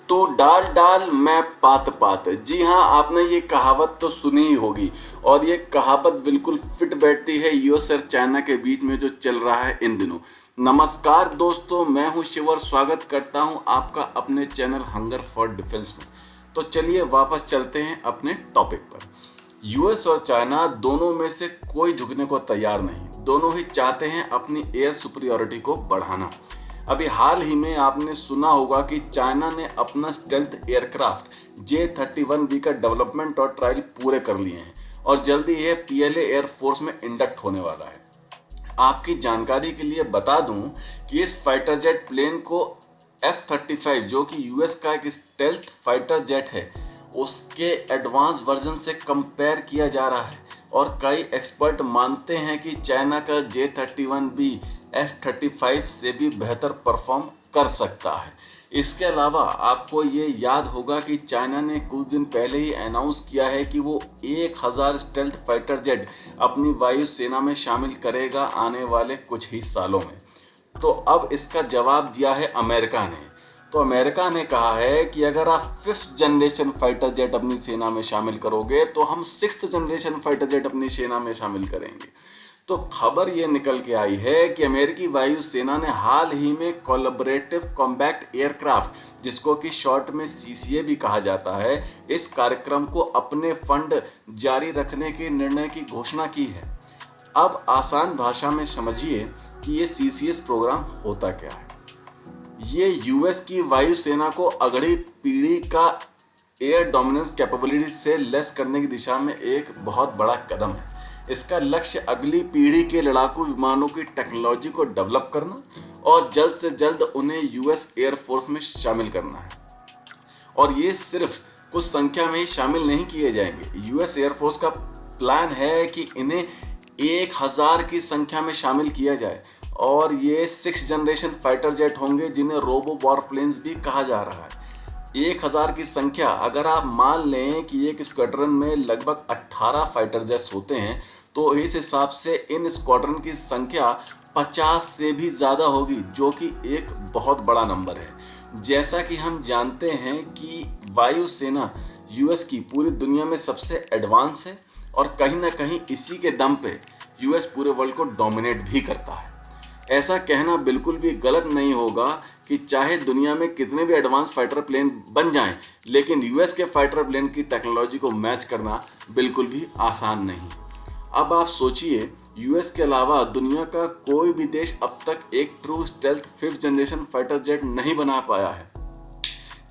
तो डाल डाल मैं पात पात। जी हाँ, आपने ये कहावत तो सुनी ही होगी और ये कहावत बिल्कुल फिट बैठती है यूएस और चाइना के बीच में जो चल रहा है इन दिनों। नमस्कार दोस्तों, मैं हूँ शिव और स्वागत करता हूँ आपका अपने चैनल हंगर फॉर डिफेंस में। तो चलिए वापस चलते हैं अपने टॉपिक पर। यूएस और चाइना दोनों में से कोई झुकने को तैयार नहीं, दोनों ही चाहते हैं अपनी एयर सुपीरियॉरिटी को बढ़ाना। अभी हाल ही में आपने सुना होगा कि चाइना ने अपना स्टेल्थ एयरक्राफ्ट J-31B का डेवलपमेंट और ट्रायल पूरे कर लिए हैं और जल्दी यह PLA एयरफोर्स में इंडक्ट होने वाला है। आपकी जानकारी के लिए बता दूं कि इस फाइटर जेट प्लेन को F-35 जो कि यूएस का एक स्टेल्थ फाइटर जेट है उसके एडवांस वर्जन से कंपेयर किया जा रहा है और कई एक्सपर्ट मानते हैं कि चाइना का J-31B F-35 से भी बेहतर परफॉर्म कर सकता है। इसके अलावा आपको ये याद होगा कि चाइना ने कुछ दिन पहले ही अनाउंस किया है कि वो 1000 स्टेल्थ फाइटर जेट अपनी वायुसेना में शामिल करेगा आने वाले कुछ ही सालों में। तो अब इसका जवाब दिया है अमेरिका ने। तो अमेरिका ने कहा है कि अगर आप 5th जनरेशन फाइटर जेट अपनी सेना में शामिल करोगे तो हम 6th जनरेशन फाइटर जेट अपनी सेना में शामिल करेंगे। तो खबर ये निकल के आई है कि अमेरिकी वायुसेना ने हाल ही में कोलैबोरेटिव कॉम्बैट एयरक्राफ्ट, जिसको कि शॉर्ट में CCA भी कहा जाता है, इस कार्यक्रम को अपने फंड जारी रखने के निर्णय की घोषणा की है। अब आसान भाषा में समझिए कि ये CCS प्रोग्राम होता क्या है। ये यूएस की वायुसेना को अगली पीढ़ी का एयर डोमिनेंस कैपेबिलिटी से लेस करने की दिशा में एक बहुत बड़ा कदम है। इसका लक्ष्य अगली पीढ़ी के लड़ाकू विमानों की टेक्नोलॉजी को डेवलप करना और जल्द से जल्द उन्हें यूएस एयरफोर्स में शामिल करना है। और ये सिर्फ कुछ संख्या में ही शामिल नहीं किए जाएंगे। यूएस एयरफोर्स का प्लान है कि इन्हें 1000 की संख्या में शामिल किया जाए और ये 6th जनरेशन फाइटर जेट होंगे जिन्हें रोबो वॉर प्लेन्स भी कहा जा रहा है। 1000 की संख्या अगर आप मान लें कि एक स्क्वाड्रन में लगभग 18 फाइटर जेट्स होते हैं तो इस हिसाब से इन स्क्वाड्रन की संख्या 50 से भी ज़्यादा होगी, जो कि एक बहुत बड़ा नंबर है। जैसा कि हम जानते हैं कि वायुसेना यूएस की पूरी दुनिया में सबसे एडवांस है और कहीं ना कहीं इसी के दम पे यूएस पूरे वर्ल्ड को डोमिनेट भी करता है। ऐसा कहना बिल्कुल भी गलत नहीं होगा कि चाहे दुनिया में कितने भी एडवांस फाइटर प्लेन बन जाएं, लेकिन यूएस के फाइटर प्लेन की टेक्नोलॉजी को मैच करना बिल्कुल भी आसान नहीं। अब आप सोचिए, यूएस के अलावा दुनिया का कोई भी देश अब तक एक true stealth 5th generation fighter jet नहीं बना पाया है।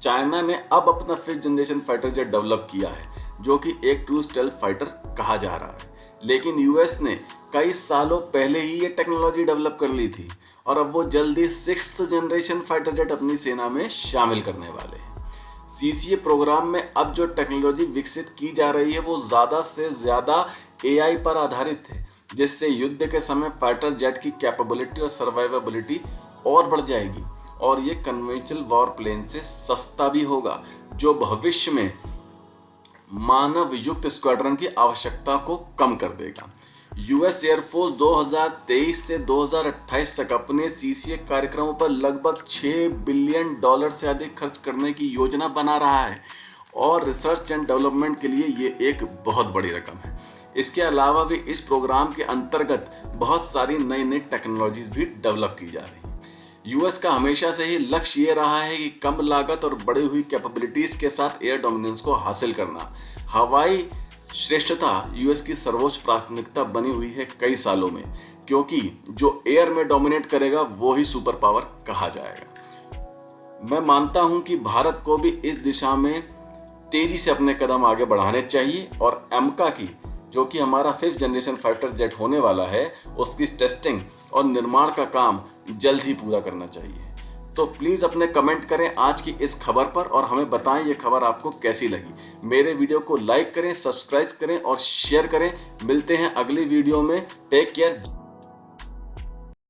चाइना ने अब अपना 5th generation fighter jet develop किया है जो कि एक ट्रू स्टेल्थ फाइटर कहा जा रहा है, लेकिन यूएस ने कई सालों पहले ही ये टेक्नोलॉजी डेवलप कर ली थी और अब वो जल्दी 6th जनरेशन फाइटर जेट अपनी सेना में शामिल करने वाले हैं। CCA प्रोग्राम में अब जो टेक्नोलॉजी विकसित की जा रही है वो ज़्यादा से ज़्यादा AI पर आधारित है, जिससे युद्ध के समय फाइटर जेट की कैपेबिलिटी और सर्वाइवेबिलिटी और बढ़ जाएगी और ये कन्वेंशनल वॉर प्लेन से सस्ता भी होगा, जो भविष्य में मानव युक्त स्क्वाड्रन की आवश्यकता को कम कर देगा। यूएस एयरफोर्स 2023 से 2028 तक अपने CCA कार्यक्रमों पर लगभग $6 बिलियन से अधिक खर्च करने की योजना बना रहा है और रिसर्च एंड डेवलपमेंट के लिए ये एक बहुत बड़ी रकम है। इसके अलावा भी इस प्रोग्राम के अंतर्गत बहुत सारी नई नई टेक्नोलॉजीज भी डेवलप की जा रही हैं। यूएस का हमेशा से ही लक्ष्य ये रहा है कि कम लागत और बढ़ी हुई कैपेबिलिटीज के साथ एयर डोमिनेंस को हासिल करना। हवाई श्रेष्ठता यूएस की सर्वोच्च प्राथमिकता बनी हुई है कई सालों में, क्योंकि जो एयर में डोमिनेट करेगा वो ही सुपर पावर कहा जाएगा। मैं मानता हूं कि भारत को भी इस दिशा में तेजी से अपने कदम आगे बढ़ाने चाहिए और एमका की, जो कि हमारा 5th जनरेशन फाइटर जेट होने वाला है, उसकी टेस्टिंग और निर्माण का काम जल्द ही पूरा करना चाहिए। तो प्लीज़ अपने कमेंट करें आज की इस खबर पर और हमें बताएं ये खबर आपको कैसी लगी। मेरे वीडियो को लाइक करें, सब्सक्राइब करें और शेयर करें। मिलते हैं अगली वीडियो में। Take care.